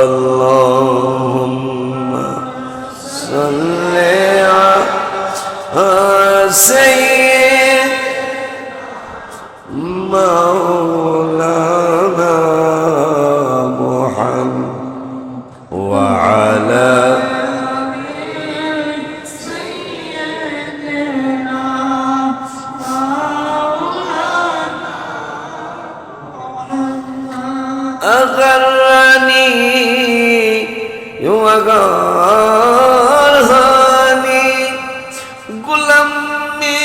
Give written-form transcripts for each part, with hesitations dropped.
اللهم صل على سيدنا مولانا محمد وعلى أغرني وغرني غلامي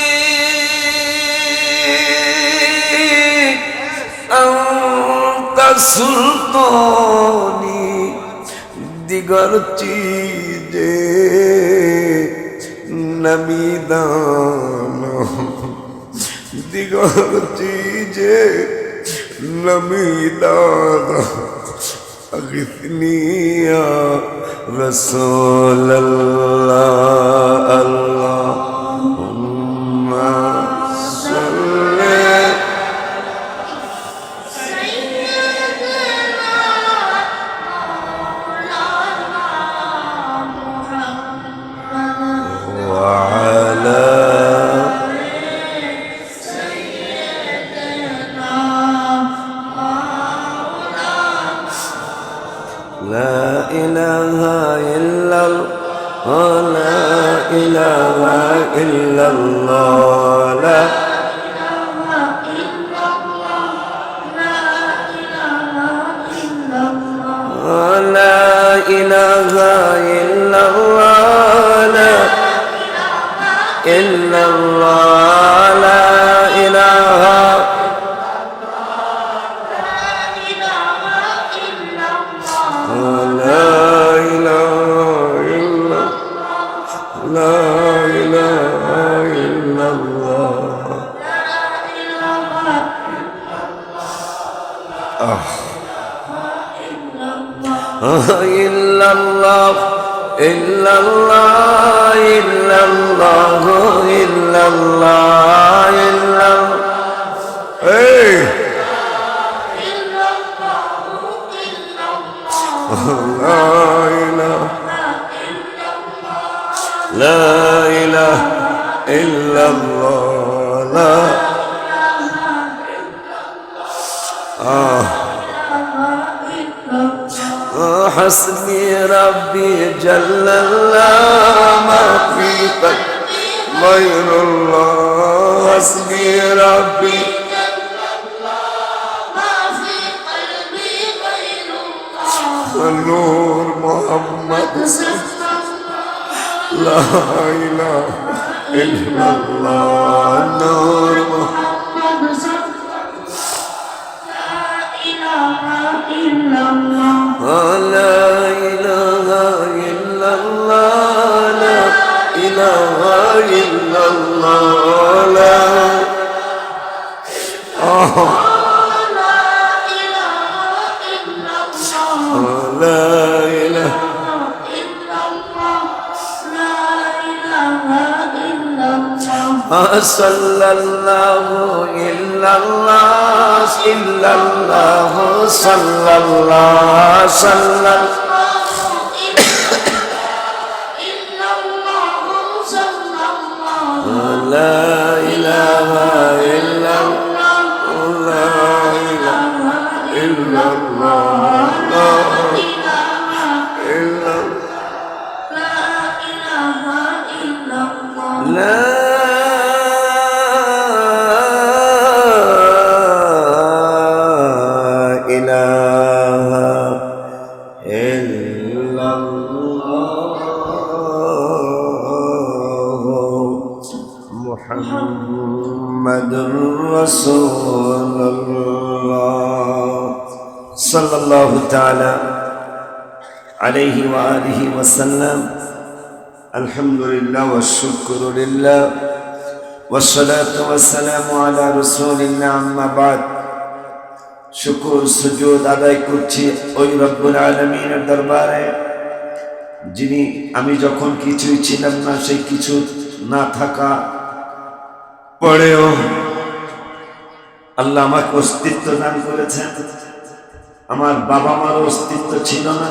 أنت سلطاني دیگر چیزیں نمیدانم دیگر چیزیں نمیدانم اغثنی یا رسول اللہ اللہم صل وعلى لا إله إلا الله لا إله إلا الله لا إله إلا الله لا إلا الله لا إله لا إله إلا الله إلا الله إلا الله إلا الله إلا الله إلا لا إله إلا الله لا حسبي ربي جل الله ما في قلبي غير الله حسبي ربي ما في قلبي غير الله النور محمد لا إله إلا الله نور محمد لا إله إلا الله لا إله إلا الله لا إله إلا الله لا إله صلى الله إلا الله إلا الله صلى الله صلى لا إله إلا الله لا إله إلا الله لا إله إلا الله لا محمد رسول الله صلى الله تعالى عليه وآله وسلم الحمد لله والشكر لله والصلاة والسلام على رسول الله أما بعد শুকর সুজুদ আদায় করছি ওই রব্বুল আলামিনের দরবারে যিনি আমি যখন কিছুই ছিলাম না সেই কিছু না থাকা পরেও আল্লাহ আমাকে অস্তিত্ব দান করেছেন আমার বাবা মার অস্তিত্ব ছিল না,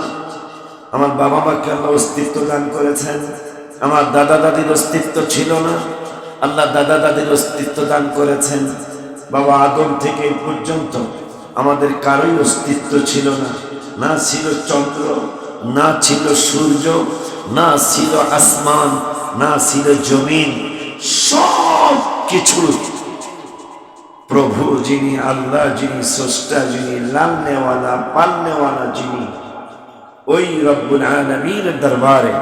আমার বাবা মাকে আল্লাহ অস্তিত্ব দান করেছেন। আমার দাদা দাদির অস্তিত্ব ছিল না, আল্লাহ দাদা দাদির অস্তিত্ব দান করেছেন। বাবা আদম থেকে এই পর্যন্ত আমাদের কারোই অস্তিত্ব ছিল না, না ছিল চন্দ্র, না ছিল সূর্য, না ছিল আসমান, না ছিল জমিন। সব কিছু প্রভু যিনি, আল্লাহ যিনি, স্রষ্টা যিনি, লালনেওয়ালা পালনেওয়ালা যিনি, ওই রব্বুল আলামিনের দরবারে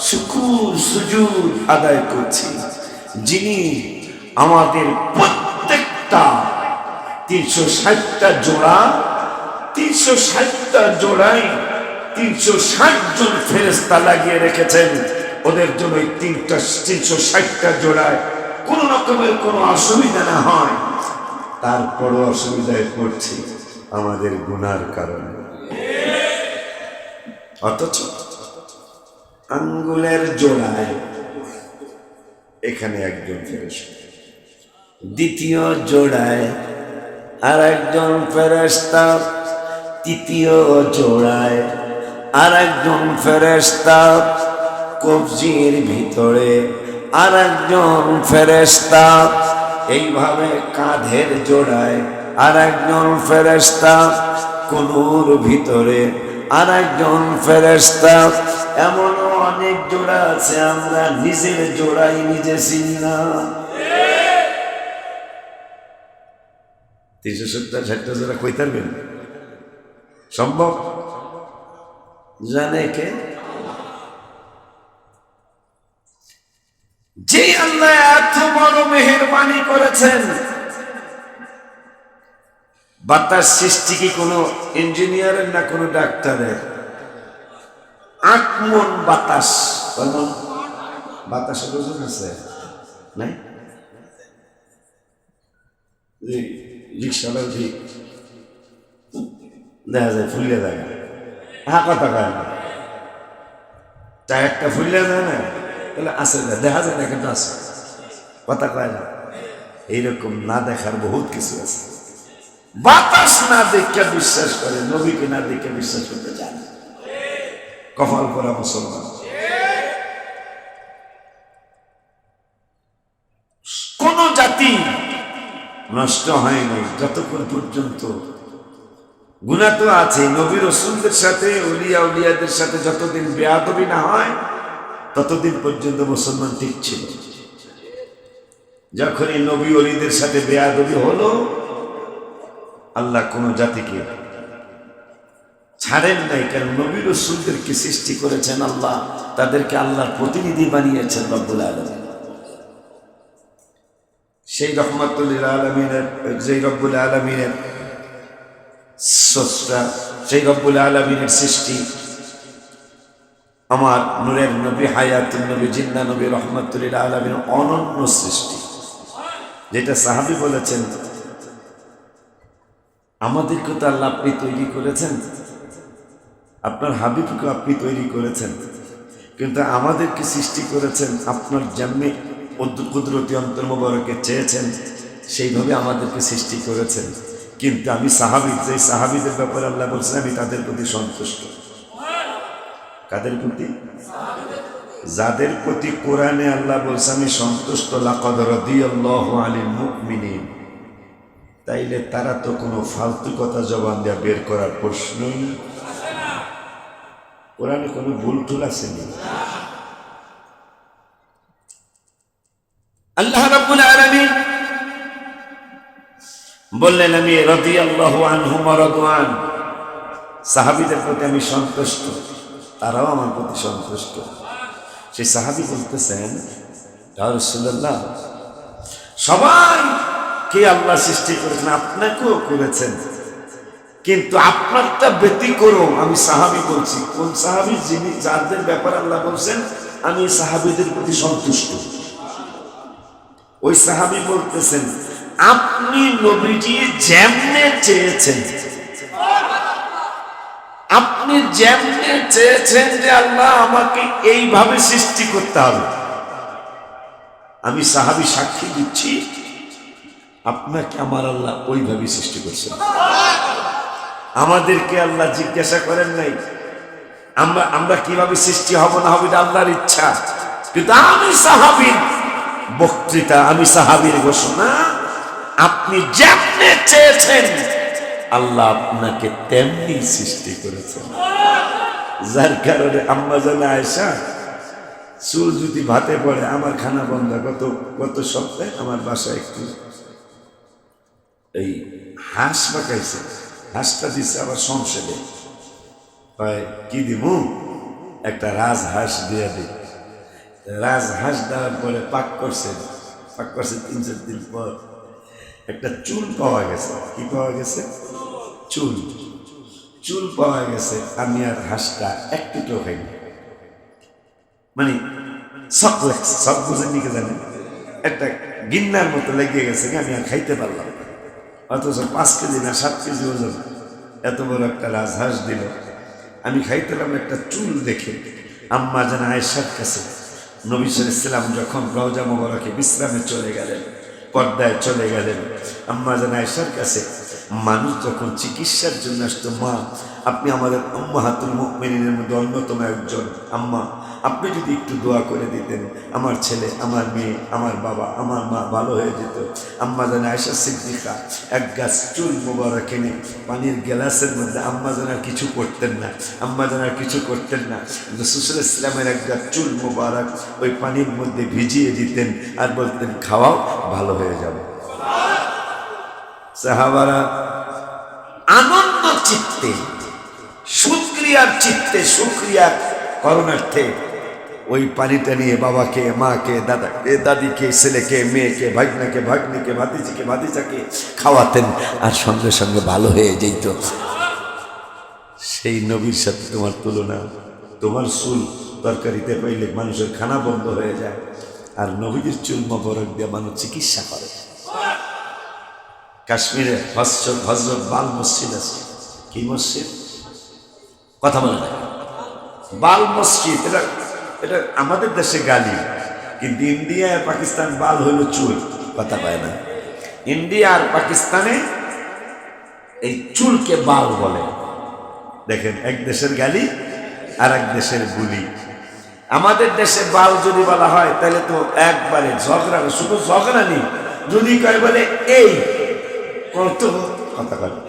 শুকুর সুজুদ আদায় করছি, যিনি আমাদের প্রত্যেকটা 360টা জোড়া, 360টা জোড়ায় 360 জন ফেরেশতা লাগিয়ে রেখেছেন। ওদের জন্য 360টা জোড়ায় কোন রকমের কোনো অসুবিধা না হয়। তারপরও অসুবিধায় পড়ছি আমাদের গুনার কারণে। অথচ আঙ্গুলের জোড়ায় এখানে একজন ফেরেশতা, দ্বিতীয় জোড়ায় আর একজন ফেরেশতা, তৃতীয় জোড়ায় আর একজন ফেরেশতা, কবজির ভিতরে আর একজন ফেরেশতা, এইভাবে কাঁধের জোড়ায় আর একজন ফেরেশতা, কোনুর ভিতরে আর একজন ফেরেশতা। এমনও অনেক জোড়া আছে আমরা নিজের জোড়াই নিজে চিনি না। 360টা জোড়া কই পারবেন? সম্ভব? জানে কে? যে আল্লাহ এত বড় মেহেরবানি করেছেন। বাতাস সৃষ্টি কি কোনো ইঞ্জিনিয়ারের না কোনো ডাক্তারের? 8 মণ বাতাস। বাতাসের ওজন আছে নাই? রিক্সাটা উঠি দেখা যায় ফুলিয়ে যায়, কথা কয় না, টায়ারটা ফুলিয়ে যায় না, তাহলে আসে না, দেখা যায় না কিন্তু আছে, কথা কয় না। এইরকম না দেখার বহুত কিছু আছে। বাতাস না দেখে বিশ্বাস করে, নবীকে না দেখে বিশ্বাস করতে চায় না। কপাল করা মুসলমান। কোন জাতি নষ্ট হয়নি যতক্ষণ পর্যন্ত, গুনাহ তো আছে, নবী রাসূলদের সাথে, ওলিয়া উলিয়াদের সাথে যতদিন বেয়াদবি না হয় ততদিন পর্যন্ত মুসলমান ঠিক ছিল। যখনই নবী ওলিদের সাথে বেয়াদবি হলো, আল্লাহ কোন জাতিকে ছাড়েন নাই। কারণ নবী রাসূলদেরকে সৃষ্টি করেছেন আল্লাহ, তাদেরকে আল্লাহর প্রতিনিধি বানিয়েছেন রব্বুল আলামিন। সেই রহমাতুল আলামিনের, যেই রব্বুল আলামিনের স্রষ্টা, সেই রব্বুল আলামিনের সৃষ্টি, আমার নূরের নবী, হায়াতুন নবী, জিন্দা নবী, রহমাতুল আলামিনের অনন্য সৃষ্টি। যেটা সাহাবী বলেছেন, আমাদেরকে তো আল্লাহ আপনি তৈরি করেছেন, আপনার হাবিবকে আপনি তৈরি করেছেন, কিন্তু আমাদেরকে সৃষ্টি করেছেন আপনার যেমনি কুদরতি অন্তর মোবারকে চেয়েছেন সেইভাবে আমাদেরকে সৃষ্টি করেছেন। কিন্তু আমি সাহাবী, যে সাহাবীদের ব্যাপারে আল্লাহ বলছেন আমি তাদের প্রতি সন্তুষ্ট। কাদের প্রতি? যাদের প্রতি কোরআনে আল্লাহ বলছে আমি সন্তুষ্ট, লাকাদ রাদিয়াল্লাহু আনিল মুমিনিন, তাইলে তারা তো কোনো ফালতু কথা জবান দেয়া বের করার প্রশ্নই না। কোরআনে কোনো ভুল টুল আছে না। আল্লাহ রাব্বুল আলামিন বললেন আমি রাদিয়াল্লাহু আনহুম ওয়া রাদওয়ান, সাহাবীদের প্রতি আমি সন্তুষ্ট, তারাও আমার প্রতি সন্তুষ্ট। সেই সাহাবী বলতেছেন, ইয়া রাসূলুল্লাহ, সবাইকে আল্লাহ সৃষ্টি করেছেন, আপনাকেও করেছেন, কিন্তু আপনারটা ব্যতিক্রম। আমি সাহাবী বলছি, কোন সাহাবী? যিনি, যাদের ব্যাপারে আল্লাহ বলছেন আমি সাহাবীদের প্রতি সন্তুষ্ট। ওই সাহাবী বলতেছেন আপনি নবীজি যেমনে চেয়েছেন, আপনি যেমনে চেয়েছেন যে আল্লাহ আমাকে এইভাবে সৃষ্টি করতে হবে, আমি সাহাবী সাক্ষী দিচ্ছি আপনাকে আমার আল্লাহ ওইভাবে সৃষ্টি করছেন। আমাদেরকে আল্লাহ জিজ্ঞাসা করেন নাই আমরা আমরা কিভাবে সৃষ্টি হব না হবে, এটা আল্লাহর ইচ্ছা। কিন্তু আমি সাহাবীর বক্তৃতা, আমি সাহাবীর ঘোষণা, আপনি যেমনে চেয়েছেন আল্লাহ আপনাকে তেমনি সৃষ্টি করেছেন। যার কারণে আম্মা জান আয়েশা চুল যদি ভাতে পড়ে, আমার খানা বন্ধ। গত সপ্তাহে আমার বাসায় একটু এই হাঁস পাকাইছে, হাঁসটা দিচ্ছে আবার সংসদে, কি দিব, একটা রাজহাঁস দিয়ে দিই। রাজহাঁস দেওয়ার পরে পাক করছে 3-4 দিন পর একটা চুল পাওয়া গেছে। কি পাওয়া গেছে? চুল পাওয়া গেছে। আমি আর হাঁসটা একটু খাইনি, মানে সব লাগছে, সব বুঝে নিকে জানেন, একটা গিন্নার মতো লেগে গেছে, আমি আর খাইতে পারলাম না। অথচ 5 কেজি না 7 কেজি ওজন এত বড় একটা রাজহাঁস দিল, আমি খাইতেলাম একটা চুল দেখে। আম্মা জান আয়েশার কাছে নবী সাল্লাল্লাহু আলাইহি ওয়াসাল্লাম যখন রওজা মোবারকে বিশ্রামে চলে গেলেন, পর্দায় চলে গেলেন, আম্মা জান আয়েশার কাছে মানুষ যখন চিকিৎসার জন্য আসতো, মা আপনি আমাদের উম্মাহাতুল মুমিনিনের মধ্যে অন্যতম একজন, আম্মা আপনি যদি একটু দোয়া করে দিতেন, আমার ছেলে, আমার মেয়ে, আমার বাবা, আমার মা ভালো হয়ে যেত। আম্মা জান আয়েশা সিদ্দিকা এক গাছ চুল মোবারক এনে পানির গ্লাসের মধ্যে, আম্মা জান আর কিছু করতেন না, আম্মা জান আর কিছু করতেন না, রাসূল সাল্লাল্লাহু আলাইহি ওয়াসাল্লামের এক গাছ চুল মোবারক ওই পানির মধ্যে ভিজিয়ে দিতেন আর বলতেন খাওয়াও, ভালো হয়ে যাবে। সাহাবারা আনন্দ চিত্তে, শুকরিয়ার চিত্তে, শুকরিয়া করণার্থে ওই পানিটা নিয়ে বাবাকে, মাকে, দাদাকে, দাদিকে, ছেলেকে, মেয়েকে, ভাগ্নাকে, ভাগ্নিকে, ভাতিজিকে, ভাতিজাকে খাওয়াতেন আর সঙ্গে সঙ্গে ভালো হয়ে যেত। সেই নবীর সাথে তোমার তুলনা। তোমার চুল তরকারিতে পাইলে মানুষের খানা বন্ধ হয়ে যায়, আর নবীর চুল মোবারক দিয়ে মানুষ চিকিৎসা করে। কাশ্মীরে হযরত বাল মসজিদ আছে। কি মসজিদ? কথা বলে না, বাল মসজিদ। এটা আমাদের দেশে গালি, কিন্তু ইন্ডিয়া আর পাকিস্তান বাল হইল চুল। কথা পায় না, ইন্ডিয়া আর পাকিস্তানে এই চুলকে বাল বলে। দেখেন, এক দেশের গালি আর এক দেশের বুলি। আমাদের দেশে বাল যদি বলা হয় তাহলে তো একবারে ঝগড়া, শুধু ঝগড়া নেই, যদি কয় বলে এই কত কথা বলে।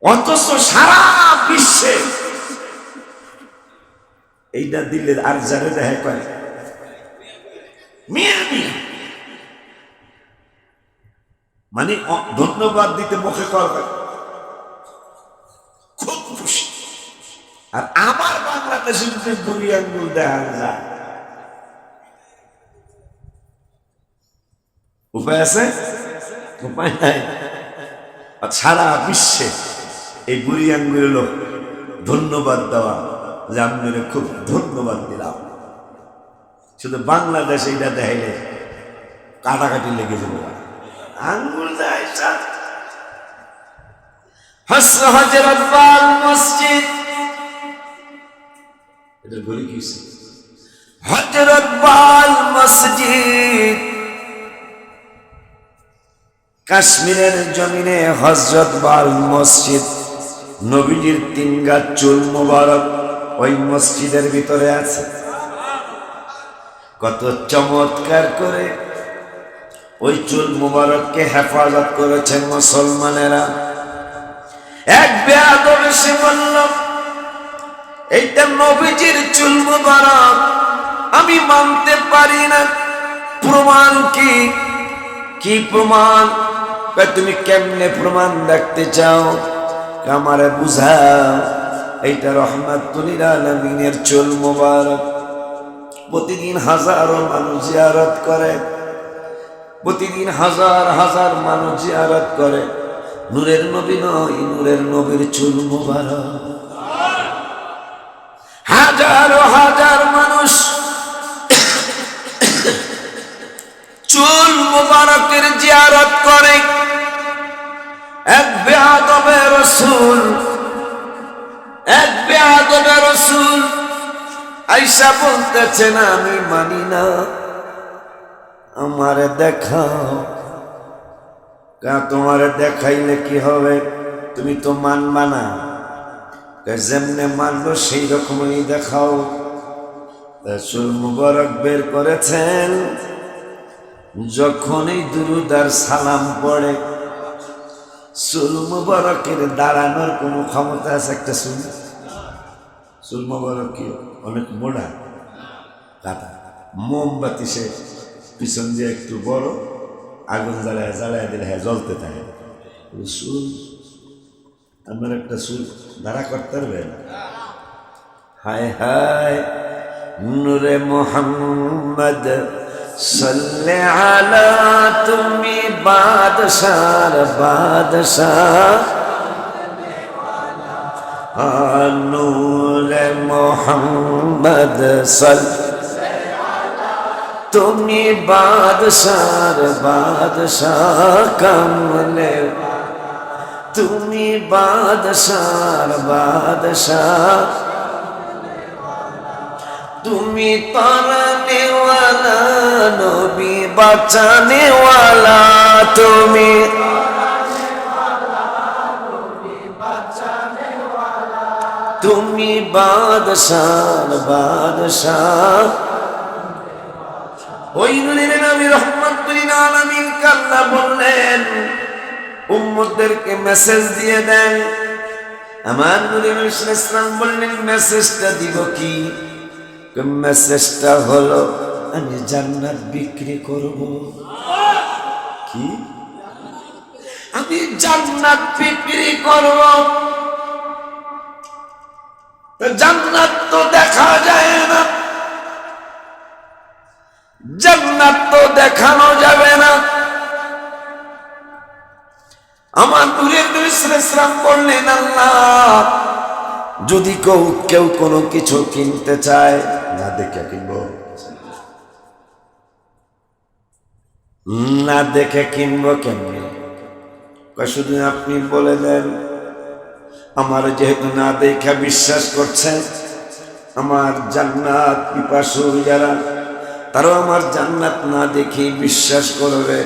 অথচ সারা বিশ্বে এইটা দিলে আর যারে দেখা করে মিয়া মিয়া, মানে ধন্যবাদ দিতে মুখে কর, খুব খুশি। আর আমার বাংলাদেশে যদি 2 আঙ্গুল দেখা যায়, উপায় আছে? উপায় নাই। আর সারা বিশ্বে এই 2 আঙ্গুল হলো ধন্যবাদ দেওয়া, যে আপনারা খুব ধন্যবাদ দিলাম। শুধু বাংলাদেশে এটা দেখাইলে কাটাকাটি লেগে যাবে, আঙ্গুল দেয়। হযরত বাল মসজিদ, এটা বলি কি? হযরত বাল মসজিদ কাশ্মীরের জমিনে, হযরত বাল মসজিদ। নবীজির 3 গাছ চুল মোবারক ওই মসজিদের ভিতরে আছে। কত চমৎকার করে ওই চুল মোবারককে হেফাজত করেছেন মুসলমানেরা। এক বেয়াদব এসে বলল, এইটা নবীজির চুল মোবারক, আমি মানতে পারি না। প্রমাণ কি? কি প্রমাণ? তুমি কেমনে প্রমাণ দেখতে চাও? আমারে বুঝাও। এইটা রহমাতুল লিল আলামিনের চুল মোবারক। প্রতিদিন হাজারো মানুষ জিয়ারত করে, প্রতিদিন হাজার হাজার মানুষ জিয়ারত করে। নূরের নবী নয়, নূরের নবীর চুল মোবারক। হাজারো হাজার মানুষ চুল মোবারকের জিয়ারত করে। এক বেয়াদবে রাসূল, এক বেয়াদবে রাসূল আয়েশা বলতেছেন, আমি মানি না, আমারে দেখাও। তোমারে দেখাইলে কি হবে, তুমি তো মানবা না। যেমনে মানলো সেই রকমই দেখাও। রাসূল মুবারক বের করেছেন, যখনই দুরূদ আর সালাম পড়ে চুল মুবারকের দাঁড়ানোর কোনো ক্ষমতা আছে? একটা চুল মুবারক কি অনেক মোটা কাটা, মোমবাতি সে পিছন দিয়ে একটু বড়, আগুন জ্বালায় জ্বালায় দিলে হ্যাঁ জ্বলতে থাকে। চুল আমার একটা চুল দাঁড়া করতে পারবেন? হায় হায় নূরে মুহাম্মদ সাল্লে আলা, তুমি বাদশার বাদশাহ। নূরে মুহাম্মদ সাল্লে আলা, তুমি বাদশার বাদশাহ। কামলে তুমি বাদশার বাদশাহ, তুমি তারানে ওয়ালা নবী বাঁচানে ওয়ালা, তুমি তুমি বাদশার বাদশাহ। ওই নূরের নবী রাহমাতুল লিল আলামিন কাল্লা বললেন, উম্মতদেরকে মেসেজ দিয়ে দেন। আমার নবী ইসলাম বললেন, মেসেজটা দিব কি? মেসেজটা হলো আমি জান্নাত বিক্রি করব। কি? আমি জান্নাত বিক্রি করব। জান্নাত তো দেখা যায় না, জান্নাত তো দেখানো যাবে না। আমার নূরের নবী ইসলাম বললেন, আল্লাহ যদি কেউ কোনো কিছু কিনতে চায়, না দেখে কিনবো, না দেখে কিনবো কেমনি? শুধু আপনি বলে দেন, আমার যেহেতু না দেখে বিশ্বাস করছে, আমার জান্নাত পিপাসু যারা, তারাও আমার জান্নাত না দেখে বিশ্বাস করবে।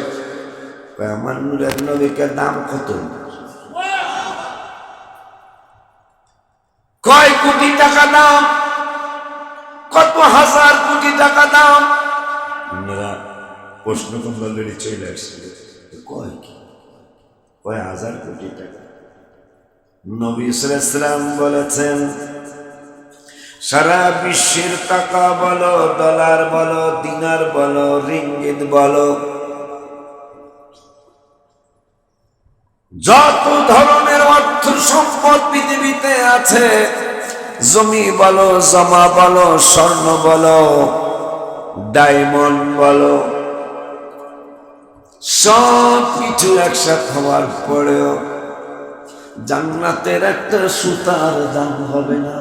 আমার নূরের নবীকে দাম কত? কয় কোটি টাকা দাম, কত হাজার কোটি টাকা দাম। আপনারা প্রশ্ন অলরেডি চলে আসছিল, কয় কি? কয় হাজার কোটি টাকা। নবী সাল্লাল্লাহু আলাইহি ওয়াসাল্লাম বলেছেন, সারা বিশ্বের টাকা বলো, ডলার বলো, দিনার বলো, রিঙ্গিত বলো, যত ধরনের অর্থ সম্পদ পৃথিবীতে আছে, জমি বলো, জমা বলো, স্বর্ণ বলো, ডায়মন্ড বলো, সব কিছু একসাথে হওয়ার পরেও জান্নাতের একটা সুতার দাম হবে না।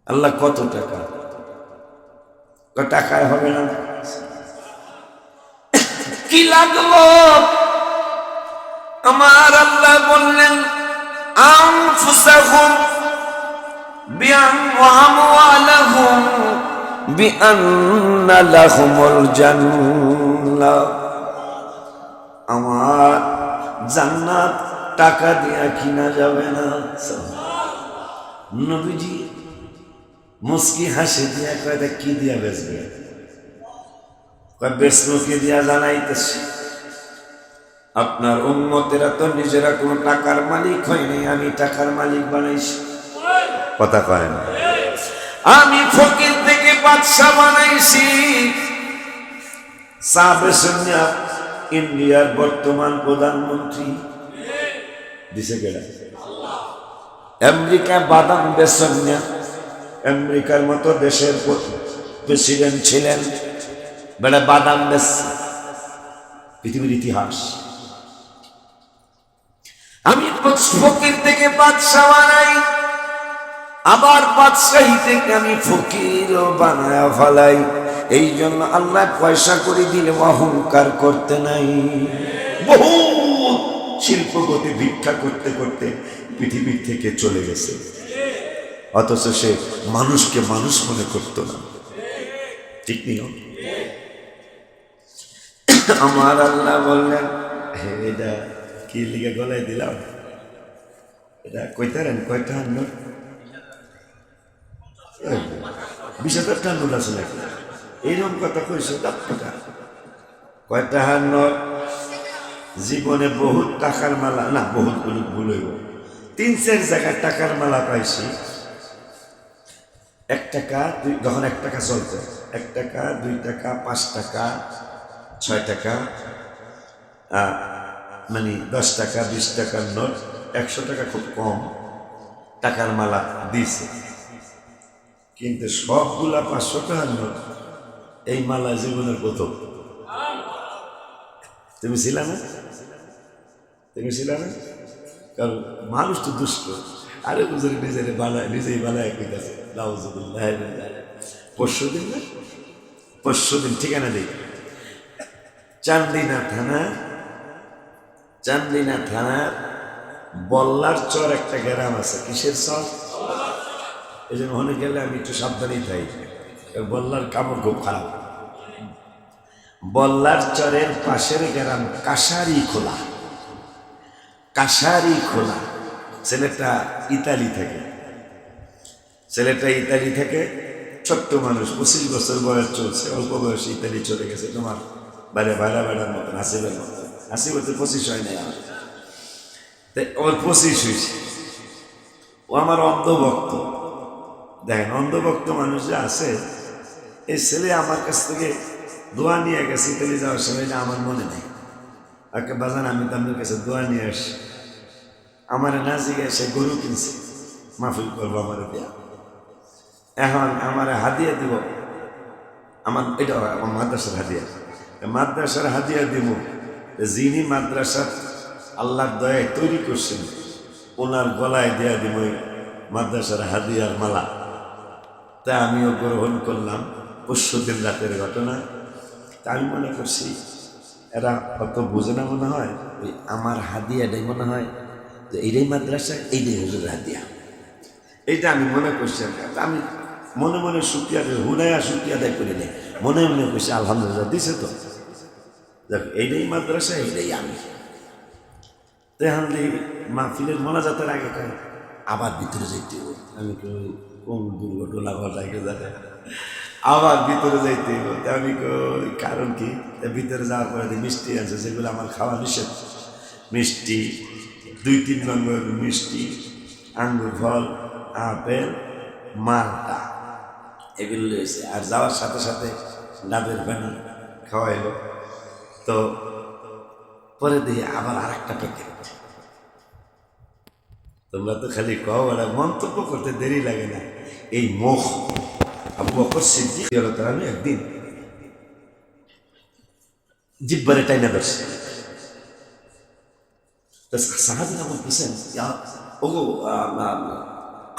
আল্লাহ কত টাকা? টাকায় হবে না। কি লাগলো? আমার আল্লাহ বললেন, আনফুসাহুম বিআমওয়ালাহুম বিআন্না লাহুমুল জান্নাহ। আমার জান্নাত টাকা দিয়া কিনা যাবে না। নবীজি মুস্কি হাসি দিয়া কয়টা কি দিয়া বেচবে? বেচনোকে দিয়া জানাইতেছে, আপনার উম্মতেরা তো নিজেরা কোনো টাকার মালিক হয়নি, আমি টাকার মালিক বানাইছি। কথা কয় না? আমি ফকির থেকে বাদশা বানাইছি। সাবেসুনিয়া ইন্ডিয়ার বর্তমান প্রধানমন্ত্রী দিছে কেডা? আমেরিকা বাদাম বেসনিয়া, আমেরিকার মতো দেশের প্রেসিডেন্ট ছিলেন, বেড়া বাদাম বেশ। পৃথিবীর ইতিহাস। আমি ফকির থেকে বাদশা বানাই, আবার বাদশাহী থেকে আমি ফকিরও বানায়া ফেলাই। এই জন্য আল্লাহ পয়সা করে দিলে অহংকার করতে নাই। বহু শিল্পপতি ভিক্ষা করতে করতে পৃথিবীর থেকে চলে গেছে, অথচ সে মানুষকে মানুষ মনে করত না। ঠিক নেই? আমার আল্লাহ বললেন, এটা কি লিগে গলায় দিলাম, এটা কইতারেন কয়টা নোট, 20,000 টাকা নোট আছে নাকি, এইরকম কথা কইছে। কয়টা নোট? জীবনে বহুত টাকার মালা, না বহুত ভুল হইব, 3-4 জায়গায় টাকার মালা পাইছি। 1 টাকা, যখন 1 টাকা চলতো, 1 টাকা, 2 টাকা, 5 টাকা, 6 টাকা, মানে 10 টাকা, 20 টাকার নোট, 100 টাকা খুব কম টাকার মালা দিছে। কিন্তু সবগুলা 500 টাকার নোট, এই মালা জীবনের প্রথম। তুমি ছিল না? তুমি ছিল না? কারণ মানুষ তো দুষ্ট, আরে বুঝে নিজেই বানায় কইতাছে। পরশুদিন না, পরশুদিন ঠিকানা দিই, চান্দিনা থানার বল্লার চর একটা গ্রাম আছে। কিসের চর? এই জন্য ওখানে গেলে আমি একটু সাবধানেই থাকি, বল্লার কামড় খুব খারাপ। বল্লার চরের পাশের গ্রাম কাশারি খোলা। ছেলেটা ইতালি থেকে, ছোট্ট মানুষ, 25 বছর বয়স চলছে, অল্প বয়সে ইতালি চলে গেছে। তোমার বাইরে বেড়ার মতন, হাসিবের মতন। হাসিব তো 25 হয় নাই আমার, তাই ওর 25 হয়েছে। ও আমার অন্ধভক্ত। দেখেন, অন্ধভক্ত মানুষ যে আছে, এই ছেলে আমার কাছ থেকে দোয়া নিয়ে গেছে ইতালি যাওয়ার সময়, আমার মনে নেই। আগে বাজান, আমি তো আপনার কাছে দোয়া নিয়ে আসি, আমার না জিগে সে গরু কিনছে, মাহফিল করবো আমার দিয়া, এখন আমার হাদিয়া দিব, আমার এটা আমার মাদ্রাসার হাদিয়া দিব। যিনি মাদ্রাসার আল্লাহর দয়ায় তৈরি করছেন, ওনার গলায় দেয়া দিব মাদ্রাসার হাদিয়ার মালা। তা আমিও গ্রহণ করলাম। পরশুদিন রাতের ঘটনা। তা আমি মনে করছি এরা অত বুঝে না মনে হয়, ওই আমার হাদিয়াটাই মনে হয় তো এইটাই মাদ্রাসা, এইটাই হুজুর হাদিয়া, এইটা আমি মনে করছি। আমি মনে মনে শুক্রিয়া, হুনায়া শুক্রিয়া আদায় করি নাই, মনে করছি আলহামদুলিল্লাহ দিছে তো, দেখ এইটাই মাদ্রাসা, এইটাই আমি। তেহান মাহফিলের মোনাজাতের আগে আবার ভিতরে যাইতে হবে। আমি কোন দুর্ঘটনা ঘটাই জানে, আবার ভিতরে যাইতে হবে। আমি কারণ কি, ভিতরে যাওয়ার পরে মিষ্টি আছে, যেগুলো আমার খাওয়া নিষেধ। মিষ্টি 2-3 নম্বর মিষ্টি, আঙ্গুর ফল, আপেল, মালটা, এগুলো রয়েছে। আর যাওয়ার সাথে সাথে ডাবের পানি খাওয়াইল। তো পরে দিয়ে আবার আর একটা প্যাকেট। তোমরা তো খালি কও, ওরা মন্তব্য করতে দেরি লাগে না। এই মুখ আবু বকর সিদ্দিক রাদিয়াল্লাহু একদিন জিব্বারে টাইনা ধরছে। সাহাবীরা বলতেছেন, ওগো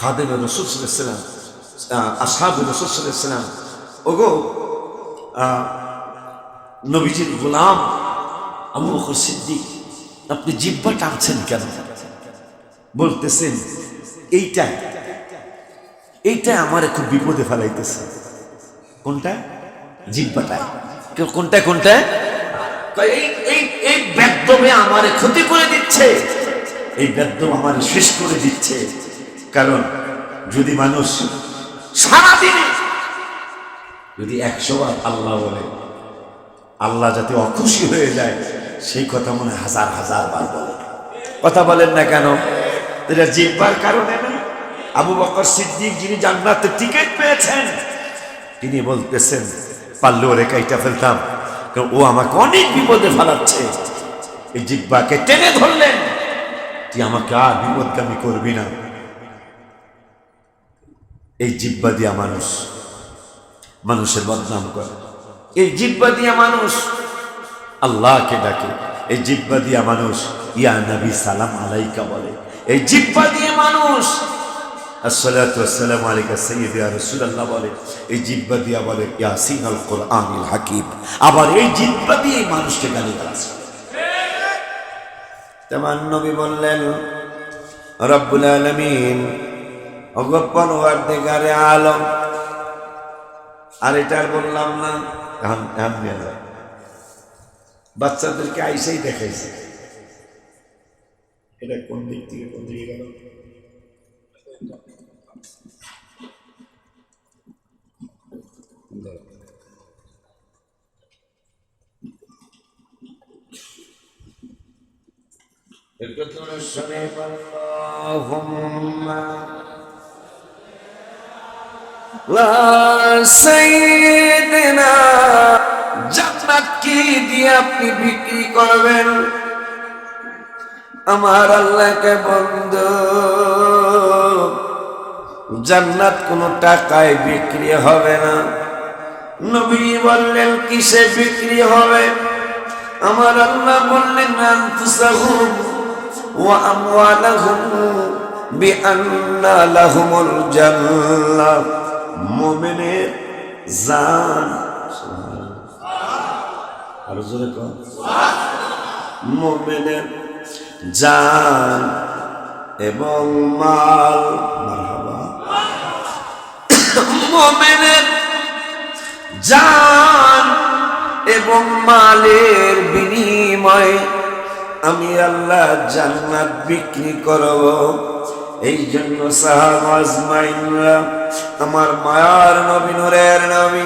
খাদেমে রাসূল সাল্লাল্লাহু আলাইহি ওয়াসাল্লাম, আসহাবে রাসূল সাল্লাল্লাহু আলাইহি ওয়াসাল্লাম, ওগো নবীজির গোলাম আবু বকর সিদ্দিক, আপনি জিব্বা টানছেন কেন? বলতেছেন এইটা আমার খুব বিপদে ফেলাইতেছে। কোনটা? জিব্বাটায়। কোনটা? এই বেদ্যমে আমার ক্ষতি করে দিচ্ছে, এই বেদ্যম আমার শেষ করে দিচ্ছে। কারণ যদি মানুষ সারাদিনে যদি 100 বার আল্লাহ বলে, আল্লাহ যাতে অখুশি হয়ে যায়, সেই কথা মনে হাজার বার বলে। কথা বলেন না কেন? এটা জিহ্বার কারণে না। আবু বকর সিদ্দিক যিনি জান্নাতে টিকিট পেয়েছেন, তিনি বলতেছেন পারলে ওরে কাইটা ফেলতাম, কারণ ও আমাকে অনেক বিপদে ফেলাচ্ছে। এই জিহ্বাকে টেনে ধরলেন, তুই আমাকে আর বিপদগামী করবি না। এই জিহ্বা দিয়া মানুষের বদনাম করে, এই জিহ্বা দিয়া মানুষ আল্লাহকে ডাকে, এই জিহ্বা দিয়া মানুষ ইয়া নবী সালাম আলাইকা বলে, এই জিহ্বা দিয়ে মানুষ আসসালাতু ওয়াসসালামু আলাইকা সাইয়্যিদি ইয়া রাসূলুল্লাহ বলে, এই জিহ্বা দিয়া বলে ইয়াসিনুল কুরআনুল হাকীম। আবার এই জিহ্বা দিয়ে মানুষকে গালিগালাজ করে। তেমন নবী বললেন, রব্বুল আলামিন ওগো পরওয়ারদিগারে আলম, আর এটা বললাম না, বাচ্চাদেরকে আইসাই দেখাইছে। এটা কোন দিক থেকে কোন দিকে গেল? জান্নাত কি দিয়ে আপনি বিক্রি করবেন? আমার আল্লাহকে বন্ধু, জান্নাত কোনো টাকায় বিক্রি হবে না। নবী বললেন কিসে বিক্রি হবে? আমার আল্লাহ বললেন আনফুসাহুম ওয়া আমওয়ালাহুম বিআন্না লাহুমুল জান্নাহ। মুমিনের জান, আর জোরে কর, মুমিনের জান এবং মাল, মারহাবা, মুমিনের জান এবং মালের বিনিময়ে আমি আল্লাহ জান্নাত বিক্রি করব। এই জন্য সাহাবা আজমাইনরা আমার মায়ার নবী, নূরের নবী,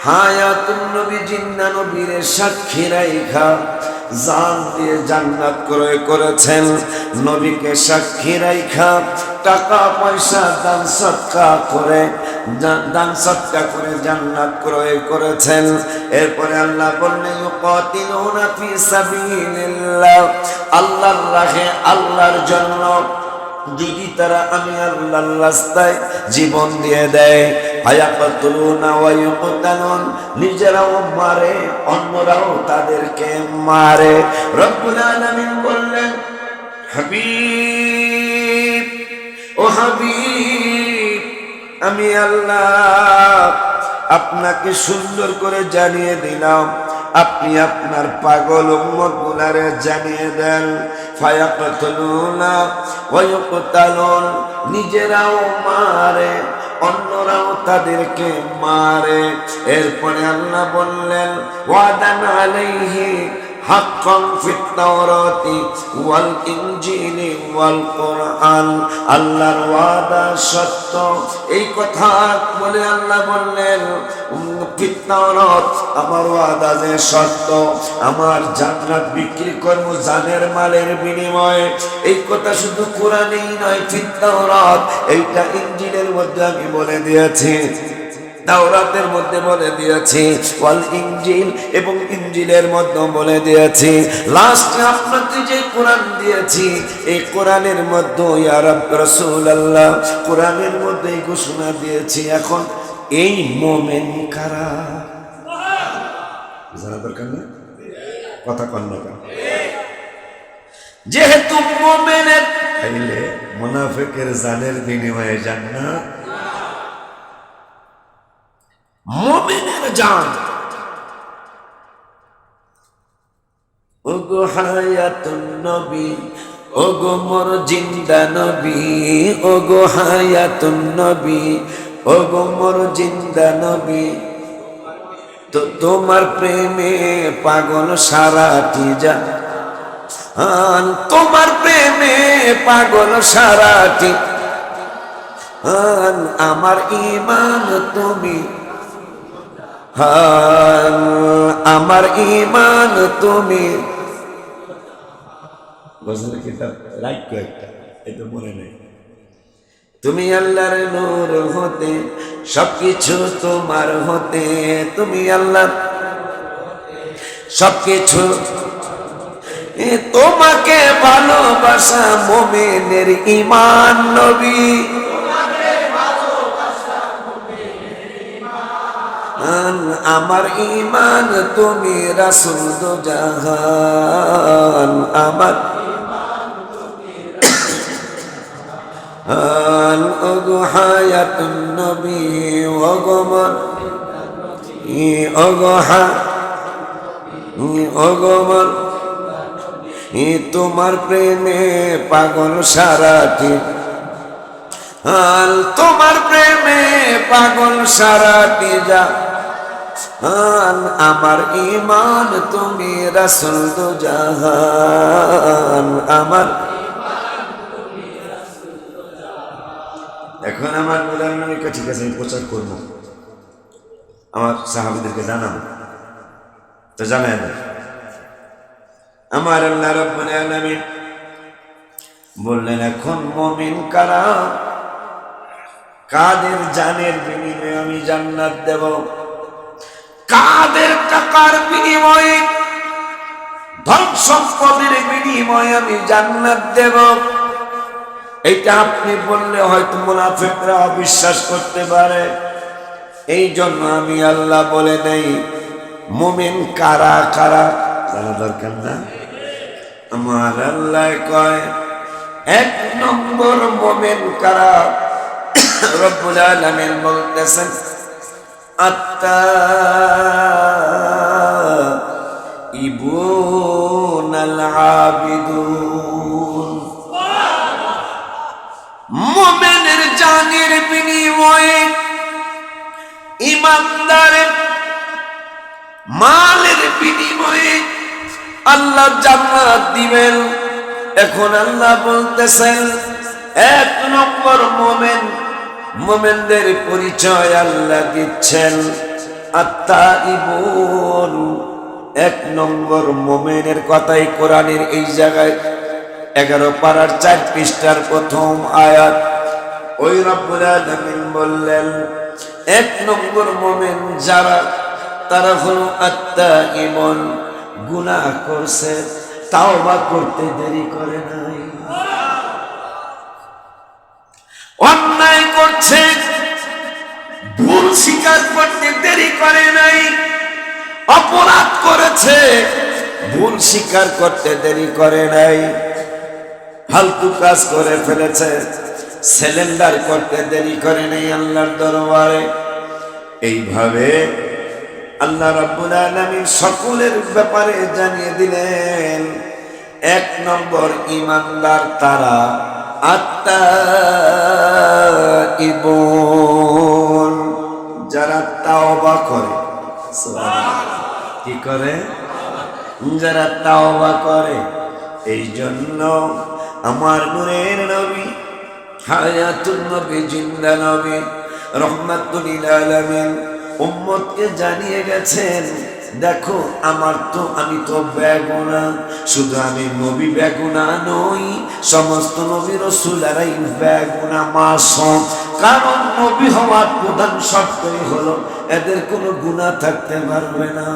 হায়াতুন নবী, জিন্দা নবীর সাক্ষী রাইখা জান দিয়ে জান্নাত ক্রয় করেছেন। নবীকে সাক্ষী রাইখা টাকা পয়সা দান সদকা করে জান্নাত ক্রয় করেছেন। এরপরে আল্লাহ বললেন ইউকাতিলুনা ফি সাবিলিল্লাহ, আল্লাহর রাহে, আল্লাহর জন্য যদি তারা আমি আল্লাহর রাস্তায় জীবন দিয়ে দেয়, ফায়াকাতুলুনা ওয়া ইউকতালুন, নিজেরাও মারে অন্যরাও তাদেরকে মারে। রব্বুল আলামিন বললেন হাবিব, ও হাবিব, আমি আল্লাহ আপনাকে সুন্দর করে জানিয়ে দিলাম, আপনি আপনার পাগল উম্মত গুলারে জানিয়ে দেন। ফায়াকাতুলুনা ওয়া ইউকতালুন, নিজেরাও মারে অন্যরাও তাদেরকে মারে। এরপরে আল্লাহ বললেন ওয়াদান আলাইহি হাক্কান ফিত তাওরাতি ওয়াল ইনজিলি ওয়াল কুরআন, আল্লাহর ওয়াদা সত্য। এই কথা বলে আল্লাহ বললেন ফিত তাওরাত, আমার ওয়াদা যে সত্য, আমার জান্নাত বিক্রি করব জানের মালের বিনিময়ে। এই কথা শুধু কোরআনেই নয়, ফিত তাওরাত, এইটা ইনজিলের মধ্যে আমি বলে দিয়েছি, তাওরাতের মধ্যে বলে দিয়েছি, ওয়াল ইনজিল, এবং ইনজিলের মধ্যে বলে দিয়েছি। লাস্টে আপনাকে যে কোরআন দিয়েছি, এই কোরআনের মধ্যে ইয়া রাসূলুল্লাহ, কোরআনের মধ্যে ঘোষণা দিয়েছি। এখন এই মুমিন কারা জানা দরকার না? কথা কন না কেন? যেহেতু মুমিনের তাইলে মুনাফিকের জানের বিনিময়ে জান্নাত, মুমিনের জান। ওগো হায়াতুন নবী, ওগো মোর জিন্দা নবী, ওগো হায়াতুন নবী, ওগো মোর জিন্দা নবী, তো তোমার প্রেমে পাগল সারাটি জাহান, তোমার প্রেমে পাগল সারাটি জাহান। আমার ঈমান তুমি, আমার ঈমান তুমি, গজলের কিতাব রাইট একটা, এটা মনে নেই। তুমি আল্লাহর নূর হতে, সবকিছু তোমার হতে, তুমি আল্লাহ সবকিছু, তোমাকে ভালোবাসা মুমিনের ঈমান নবী, আমার ঈমান তুমি রাসূল দো জাহান, আমার ওগো হায়াতুন নবী, ওগো মন, ওগো মন, তোমার প্রেমে পাগল সারাটি, তোমার প্রেমে পাগল সারাটি যা আমার ঈমান তুমি রাসূল দু জাহান আমার। এখন আমার নূরের নবীকে ঠিক আছে আমি প্রচার করব, আমার সাহাবীদেরকে জানাবো, তো জানায় না। আমার আল্লাহ রাব্বুল আলামিন বললেন এখন মুমিন কারা, কাদের জানের বিনিময়ে আমি জান্নাত দেব, কাদের টাকার বিনিময়ে ধন সম্পদের বিনিময়ে আমি জান্নাত দেব। এটা আপনি বললে হয়তো মুনাফিকরা অবিশ্বাস করতে পারে, এই জন্য আমি আল্লাহ বলে নেই মুমিন কারা কারা জানা দরকার না। আমার আল্লাহ কয় এক নম্বর মুমিন কারা, রব্বুল আলামিন বলতেছেন আত্তাইবুনাল আবিদুন। মুমিনের জানের বিনিময়ে, ইমানদারের মালের বিনিময়ে আল্লাহ জান্নাত দিবেন। এখন আল্লাহ বলতেছেন এক নম্বর মুমিন, মুমিনদের পরিচয় আল্লাহ দিচ্ছেন আত্তাইবুন। এক নম্বর মুমিনের কথাই কোরআনের এই জায়গায় 11 পারার 4 পৃষ্ঠার প্রথম আয়াত। ওই রব্বুল আলামিন বললেন এক নম্বর মুমিন যারা, তারা হলো আত্তাইবুন, গুনাহ করছে তাওবা করতে দেরি করে নাই, অন্যায় করছে ভুল স্বীকার করতে দেরি করে নাই, অপরাধ করেছে ভুল স্বীকার করতে দেরি করে নাই, ফালতু কাজ করে ফেলেছে সিলিন্ডার করতে দেরি করে নাই আল্লাহর দরবারে। এইভাবে আল্লাহ রাব্বুল আলামিন সকলের ব্যাপারে জানিয়ে দিলেন এক নম্বর ঈমানদার তারা আত্তাইবুন, যারা তাওবা করে। কি করে? যারা তাওবা করে। এই জন্য আমার নূরের নবী, হায়াতুন নবী, জিন্দা নবী, রহমাতুল লিল আলামিন উম্মতকে জানিয়ে গেছেন দেখো আমি তো বেগুনা, শুধু আমি নবী বেগুনা নই, সমস্ত নবী রাসূলরাই বেগুনা মাসুম। কারণ নবী হওয়ার প্রধান শর্তই হলো এদের কোনো গুনাহ থাকতে পারবে না।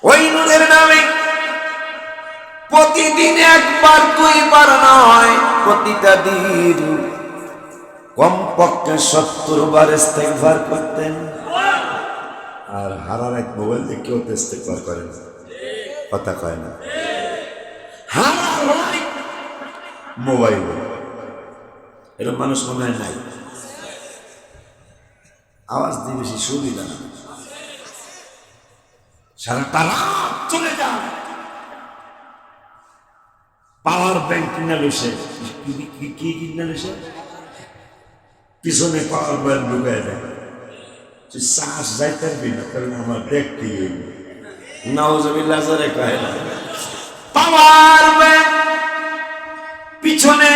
ওই নূরের নবী প্রতিদিন একবার দুইবার নয়, প্রতিটা দিন কমপক্ষে 70 বার ইস্তেগফার করতেন। আর হারারাত মোবাইল দিয়ে কেউ ইস্তেগফার করে না, কথা কয় না। হারারাত মোবাইল এরকম মানুষ মনে হয় নাই, আওয়াজ দিয়ে বেশি সুবিধা না, সারাটা রাত চলে যায়। পাওয়ার ব্যাংক কিনা লইছে, কি কিনা লইছে, পিছনে পাওয়ার ব্যাংক ঢুকায় দেয়, তুই শ্বাস যাইতে পারবি না, কারণ আমার দেখতে নাউজুবিল্লাহ জোরে কয় না। পাওয়ার ব্যাংক পিছনে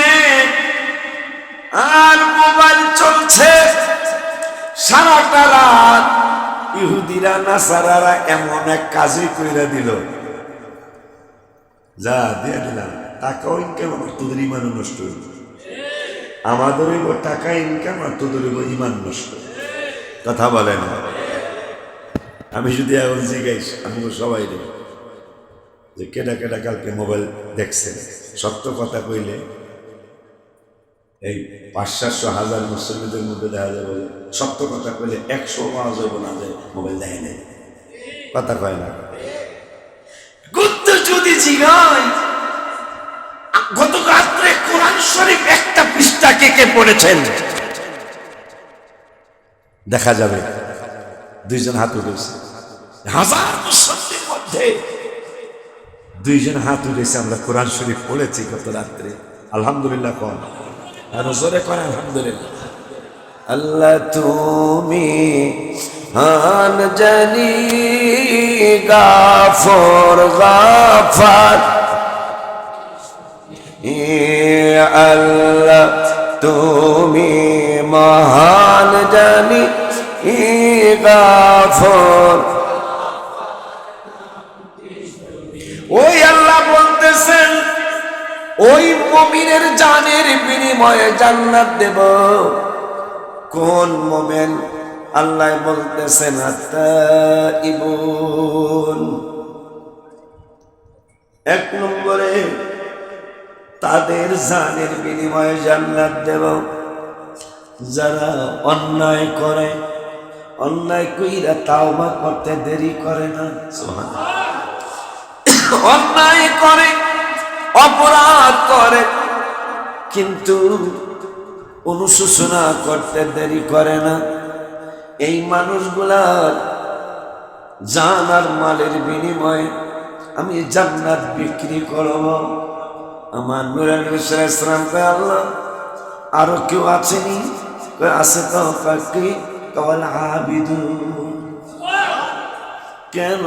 আর মোবাইল চলছে সারাটা রাত। ইহুদিরা নাসারারা এমন এক কাজই কইরা দিল, যা দিয়ে দিলাম টাকাও ইনকাম, আমার তোদের ইমান নষ্ট হইল, আমাদের হইব টাকা ইনকাম আর তোদের হইব ইমান নষ্ট। কথা বলে না। আমি যদি এখন জিজ্ঞাসা আমি সবাই দেব যে কেডা কেডা কালকে মোবাইল দেখছে, সত্য কথা কইলে এই 500-700 মুসলিমদের মধ্যে দেখা যাবে, সত্য কথা কইলে 100 পাওয়া যাবে না যে মোবাইল দেখে নেই, কথা কয় না। যদি জিগায় গত রাত্রে কোরআন শরীফ একটা পৃষ্ঠা কে কে পড়েছেন দেখা যাবে, 2 জন হাত উঠেছে, 1000 মুসলিমের মধ্যে 2 জন হাত উঠেছে, আমরা কোরআন শরীফ পড়েছি গত রাত্রে। আলহামদুলিল্লাহ কোন আর জোরে কোন আলহামদুলিল্লাহ। আল্লাহ তুমি হান জানি গাফর গাফার, আল্লাহ তুমি মহান জানি গাফর। ওই আল্লাহ বলতেছেন ওই মুমিনের জানের বিনিময়ে জান্নাত দেব। কোন মুমিন? আল্লাহ বলতেছেন আত্তাইবুন। এক নম্বরে তাদের জানের বিনিময়ে জান্নাত দেব যারা অন্যায় করে, অন্যায় কইরা তাওবা করতে দেরি করে না। অন্যায় করে, অপরাধ করে, কিন্তু অনুশোচনা করতে দেরি করে না। এই মানুষগুলার জান আর মালের বিনিময়ে আমি জান্নাত বিক্রি করব। আমার নূরে নবী সাল্লাল্লাহু আলাইহি ওয়াসাল্লাম কয় আল্লাহ আরো কেউ আছেনি? আছে তো। ফাকি কাওয়াল আবিদুন। কেন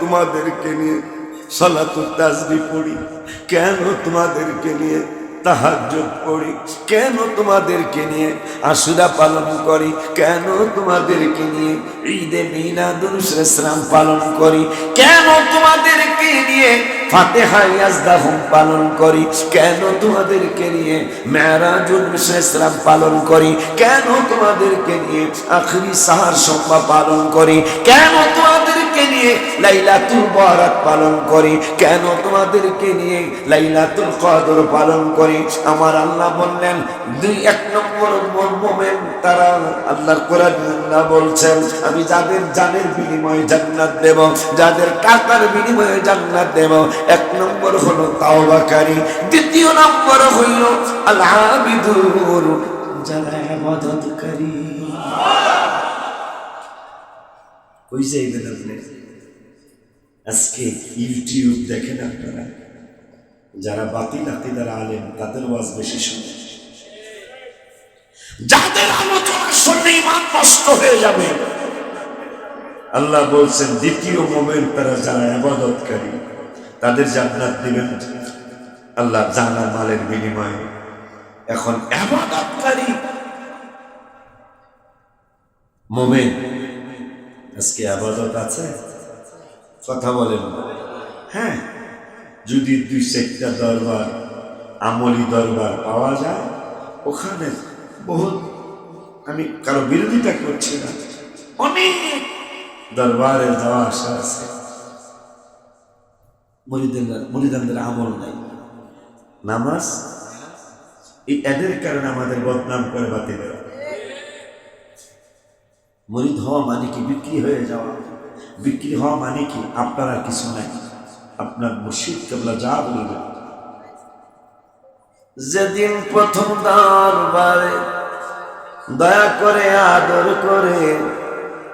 তোমাদেরকে নিয়ে সালাতুত তাসবিহ পড়ি, কেন তোমাদেরকে নিয়ে তাহাজ্জুদ পড়ি, কেন তোমাদেরকে নিয়ে আশুরা পালন করি, কেন তোমাদেরকে নিয়ে ঈদে মিলাদুন নবী পালন করি, কেন তোমাদেরকে নিয়ে ফাতিহা ইয়াজদাহুম পালন করি, কেন তোমাদেরকে নিয়ে মেরাজুন নবী পালন করি, কেন তোমাদেরকে নিয়ে আখিরি সাহার সম্ভা পালন করি, কেন তোমাদেরকে নিয়ে লাইলাতুল বারাত পালন করি, কেন তোমাদেরকে নিয়ে লাইলাতুল কদর পালন করি। আমার আল্লাহ বললেন এক নম্বর মুমিন তারা, আল্লাহর কোরআনে আল্লাহ বলছেন আমি যাদের জানের বিনিময়ে জান্নাত দেব, যাদের টাকার বিনিময়ে জান্নাত দেব। এক নম্বর হলো তাওবাকারী, দ্বিতীয় নম্বর হইল আল আবিদুন, যারা ইবাদতকারী। কই যাইবেন আপনি? আজকে ইউটিউব দেখেন আপনারা, যারা বাতিল আকীদার আলেম তাদের ওয়াজ বেশি শুনে, যাদের আলোচনা শুনলে ঈমান নষ্ট হয়ে যাবে। আল্লাহ বলছেন দ্বিতীয় মুমিন তারা যারা ইবাদতকারী, তাদের জান্নাত দিবেন আল্লাহ জান আর মালের বিনিময়ে। এখন ইবাদতকারী মুমিন আজকে ইবাদত আছে? কথা বলেন। হ্যাঁ, যদি 2-4টা দরবার আমলি দরবার পাওয়া যায়, ওখানে বহুত, আমি কারো বিরোধিতা করছি না, অনেক দরবারে যাওয়া আসা আছে, মুরিদানদের আমল নাই, নামাজ এদের কারণে আমাদের বদনাম করে বাতিলেরা। মুরিদ হওয়া মানে কি বিক্রি হয়ে যাওয়া? বিক্রি হওয়া মানে কি আপনার আর কিছু নাই, আপনার মুর্শিদ কেবলা যা বলবেন। যেদিন প্রথম দরবারে দয়া করে আদর করে,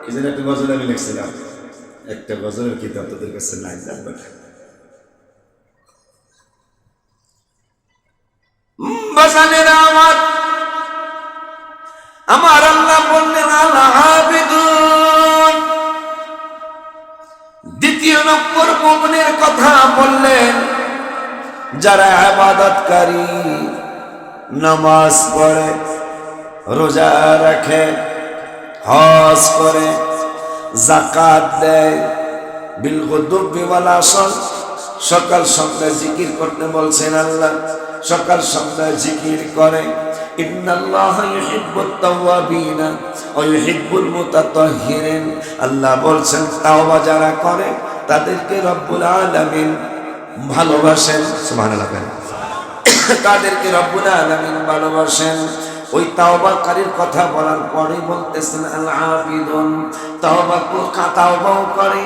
কি যেন একটা গজল আমি লিখছিলাম, একটা গজলের কিতাব তোদের কাছে নাই, জানবেন বাজানেরা আমার আল্লাহ বললেন আল আবিদুন। দ্বিতীয় নম্বর মুমিনের কথা বললেন যারা ইবাদতকারী, নামাজ পড়ে, রোজা রাখে, হজ করে, যাকাত দেয়, বিল গুদুবি ওয়াল আসাল, সকাল সন্ধ্যা জিকির করতে বলছেন আল্লাহ, সকাল সন্ধ্যা জিকির করে। ইন্নাল্লাহা ইউহিব্বুত তাওয়াবিনা ওয়া ইউহিব্বুল মুতাতাহহিরিন। আল্লাহ বলছেন তাওবা যারা করে তাদেরকে রব্বুল আলামিন ভালোবাসেন। সুবহানাল্লাহ। তাদেরকে রব্বুল আলামিন ভালোবাসেন। ওই তাওবাকারীর কথা বলার পরে বলতেছেন আল আবিদুন, তাওবাও করে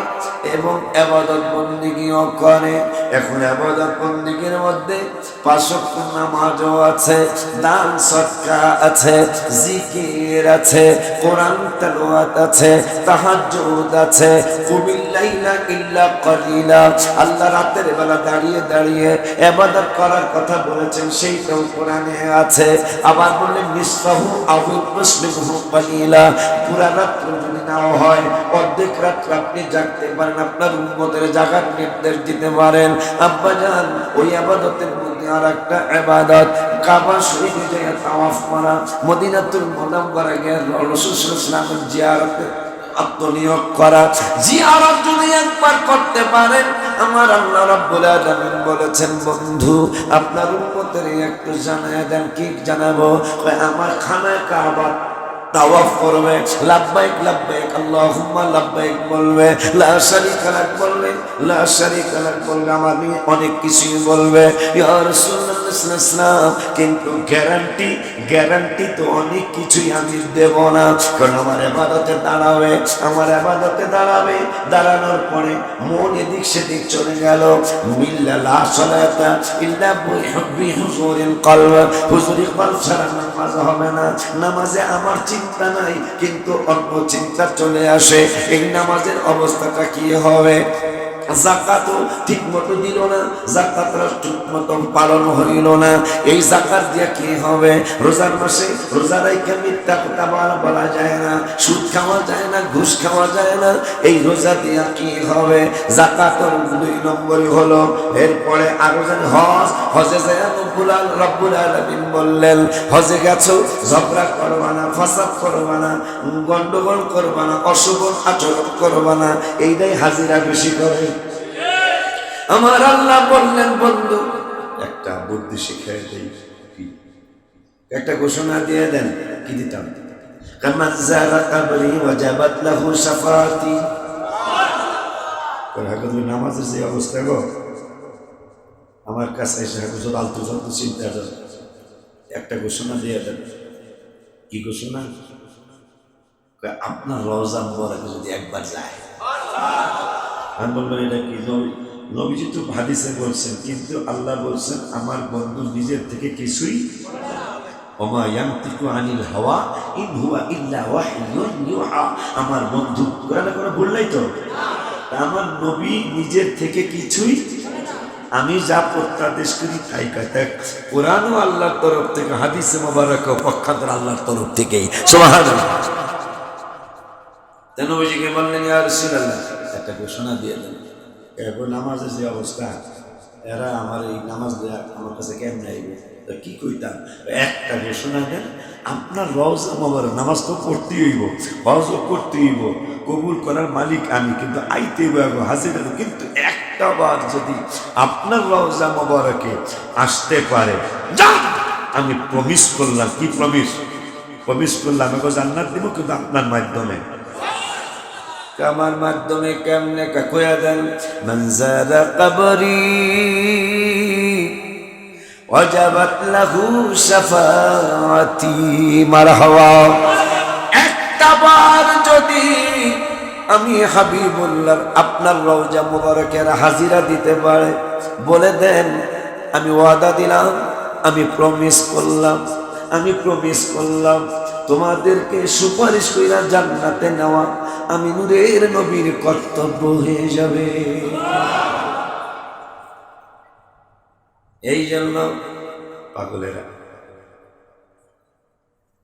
এবং ইবাদত বন্দেগীও করে। এখন ইবাদত বন্দেগীর মধ্যে 5 ওয়াক্ত নামাজও আছে, দান সদকা আছে, জিকির আছে, কোরআন তেলাওয়াত আছে, তাহাজ্জুদ আছে, কুমিল লাইলা ইল্লা কালিলা। আল্লাহ রাতের বেলা দাঁড়িয়ে দাঁড়িয়ে ইবাদত করার কথা বলেছেন, সেইটাও কোরআনে আছে। আবার বললেন নিসফাহু আও ইনকুস মিনহু কালিলা, পুরা রাত যদি নাও হয় অর্ধেক রাত আপনি জাগতে পারেন, আপনার উম্মতের জাগার নির্দেশ দিতে পারেন। আব্বাজান ওই ইবাদতের মধ্যে আর একটা ইবাদত, কাবা শরীফে যায় তাওয়াফ করা, মদিনাতুল মুনাওয়ারা গিয়ে রাসূল সাল্লাল্লাহু আলাইহি ওয়াসাল্লামের জিয়ারতে আত্মনিয়োগ করা। জিয়ারত যদি একবার করতে পারেন, আমার আল্লাহ রাব্বুল আলামিন বলেছেন, বন্ধু আপনার উম্মতের একটু জানায় দেন। কি জানাবো? আমার খানায় কাবা তাওয়াফ করবে, লাব্বাইক লাব্বাইক আল্লাহুম্মা লাব্বাইক বলবে, লা শারীকা লাক বলবে, লা শারীকা লাক বলবে, আমার অনেক কিছুই বলবে ইয়া রাসূলুল্লাহ সাল্লাল্লাহু আলাইহি ওয়াসাল্লাম। কিন্তু গ্যারান্টি তো অনেক কিছুই আমি দেব না, কারণ আমার ইবাদতে দাঁড়াবে, আমার ইবাদতে দাঁড়াবে, দাঁড়ানোর পরে মন এদিক সেদিক চলে গেল। মিল্লা লা সালাতা ইল্লা বিহুব্বি হুজুরিল কলব, হুজুরি কলব ছাড়া নামাজ হবে না। নামাজে আমার চিন্তা নাই, কিন্তু অন্য চিন্তা চলে আসে। এই নামাজের অবস্থাটা কি হবে? যাকাতও ঠিক মতো দিল না, যাকাতটা ঠিক মতো পালন হইল না। এই যাকাত দিয়ে কি হবে? রোজার মাসে রোজা রাইখা মিথ্যা কথা বলা যায় না, সুদ খাওয়া যায় না, ঘুষ খাওয়া যায় না। এই রোজা দিয়া কি হবে? যাকাতের 2 নম্বরই হলো। এরপরে আরো যেন হজে যায় রব্বুল আলামিন বললেন, হজে গেছো ঝগড়া করবা না, ফাসাদ করবা না, গন্ডগোল করবা না, অশুভ আচরণ করবা না। এইটাই হাজিরা বেশি করে। আমার আল্লাহ বললেন, বন্ধু একটা বুদ্ধি শিখাই দেই, একটা ঘোষণা দিয়ে দেন। কি দিতাম? কামান যারা কবরি ওয়াজাবাত লাহু শাফাতি। নামাজের যে অবস্থা গো, আমার কাছে এসে হুজুর আলতু ফালতু চিন্তা করে একটা ঘোষণা দিয়ে দেন। কি ঘোষণা? আপনার রওজা মোবারকে যদি একবার যায়। আমি বলবেন এটা কি? নবীজি তো হাদিসে বলছেন, কিন্তু আল্লাহ বলছেন আমার বন্ধু নিজের থেকে কিছুই, ওমা ইয়ানতিকু আনিল হাওয়া ইন হুয়া ইল্লা ওয়াহয়ুন ইউহা। আমার বন্ধু কোরআনে করে বললেই তো, আমার নবী নিজের থেকে কিছুই, আমি যা প্রত্যাদেশ করি তাই কয়। কোরআনও আল্লাহর তরফ থেকে, হাদিসে মোবারক পক্ষান্তর আল্লাহর তরফ থেকেই। সুবহানাল্লাহ। নবীজিকে বললেন, ইয়া রাসূলুল্লাহ একটা ঘোষণা দিয়ে দেন। এখন নামাজের যে অবস্থা, এরা আমার এই নামাজ দেয়া আমার কাছে কেমন আইবে? কি কইতাম? একটা ঘোষণা দেন, আপনার রওজা মোবারক, নামাজ তো করতেই হইব, হজও করতে হইব, কবুল করার মালিক আমি, কিন্তু আইতে হইব হাজিরা। কিন্তু একটা বার যদি আপনার রওজা মোবারকে আসতে পারে, যান, আমি প্রমিস করলাম। কি প্রমিস করলাম? আমি জান্নাত দিব, কিন্তু আপনার মাধ্যমে। আমার মাধ্যমে কেমনে? কয়া দেন, মান যারা কবরি ওয়াজাবাত লাহু শাফাআতি। মারহাবা। একটা বার যদি আমি হাবিবুল্লাহ আপনার রওজা মুবারকের হাজিরা দিতে পারে, বলে দেন আমি ওয়াদা দিলাম, আমি প্রমিস করলাম তোমাদেরকে সুপারিশ কইরা জান্নাতে নেওয়া আমি নূরের নবীর কর্তব্য হয়ে যাবে। এই জন্য পাগলেরা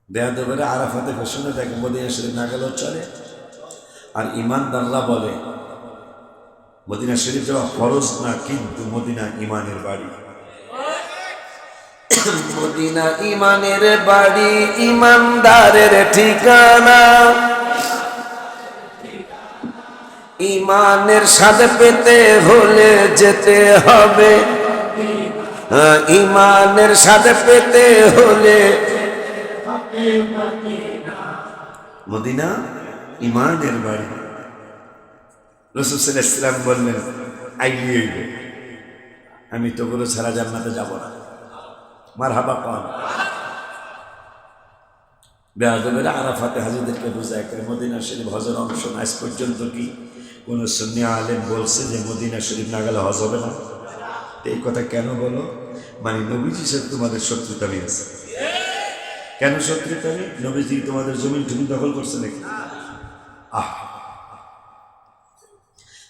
বেয়াদবেরা আরাফাতে ঘোষণা দেখে মদিনা শরীফ না গেলেও চলে। আর ইমানদাররা বলে মদিনা শরীফ যাওয়া ফরজ না, কিন্তু মদিনা ইমানের বাড়ি। মদিনা ইমানের বাড়ি, ইমানদারের ঠিকানা। ইমানের স্বাদ পেতে হলে যেতে হবে, ইমানের স্বাদ পেতে হলে মদিনা ইমানের বাড়ি। রাসূল সাল্লাল্লাহু আলাইহি ওয়াসাল্লাম বললেন, আইলি আমি তো বলে ছাড়া জান্নাতে যাব না। মারহাবা পান। বেয়াদবেরা আরাফাতে হাজীদেরকে বুঝায় করে মদিনা শরীফ হজের অংশ না। আজ পর্যন্ত কি কোন সুন্নি আলেম বলছে যে মদিনা শরীফ না গেলে হজ হবে না? এই কথা কেন বলো? মানে নবীজি সাথে তোমাদের শত্রুতা নিয়েছে। কেন শত্রুতা নেই? নবীজি তোমাদের জমিন টুমি দখল করছে নাকি?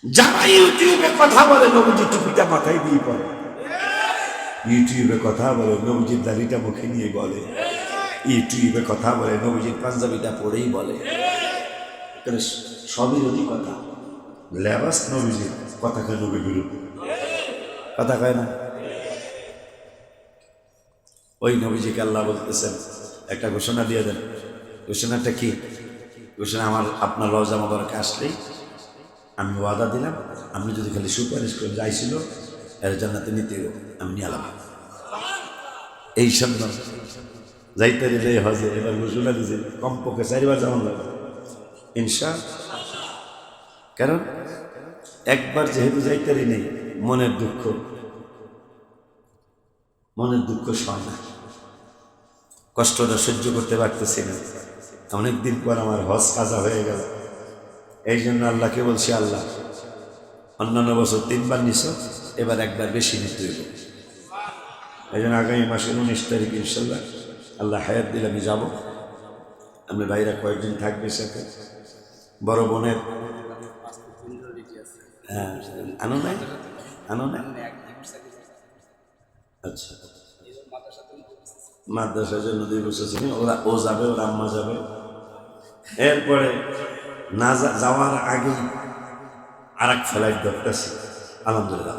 যারা ইউটিউবে কথা বলে নবীজি টুপিটা মাথায় দিয়ে পড়ে, ইউটিউবে কথা বলে নবীজির দাড়িটা মুখে নিয়ে বলে, ইউটিউবে কথা বলে, নবীজির পাঞ্জাবিটা পড়েই বলে, সবই যদি কথা লেবাস নবীজির কথা কয়, নবী বিরুদ্ধে কথা কয় না। ওই নবীজিকে আল্লাহ বলতেছেন একটা ঘোষণা দিয়ে দেন। ঘোষণাটা কি? ঘোষণা আমার আপনার রওজা মোবারকে আসলেই আমি ওয়াদা দিলাম, আপনি যদি খালি সুপারিশ করে যাইছিল এর জান্নাতে নিতে আমি নিয়ে আলাম। এই সন্তান যাইতে দিলে হজে এবার ঘোষণা দিয়েছে কমপক্ষে 4 বার যেমন লাগে ইনশা। কারণ একবার যেহেতু যাইতারি নেই, মনের দুঃখ সয় না, কষ্টটা সহ্য করতে পারতেছি না। অনেকদিন পর আমার হজ কাজা হয়ে গেল, এই জন্য আল্লাহকে বলছি, আল্লাহ অন্যান্য বছর 3 বার নিছ, এবার একবার বেশি নিতে হইব। এই জন্য আগামী মাসের 19 তারিখ ইনশাল্লাহ আল্লাহ হায়াত দিলে আমি যাবো। আমরা বাইরে কয়েকদিন থাকবে সাথে। বড় বোনের আনো নাই আচ্ছা, মাদ্রাসার জন্য 2 বছর ছিল, ও যাবে, ওর আম্মা যাবে। এরপরে না যাওয়ার আগেই আর এক ফ্লাইট ধরতেছি, আলহামদুলিল্লাহ।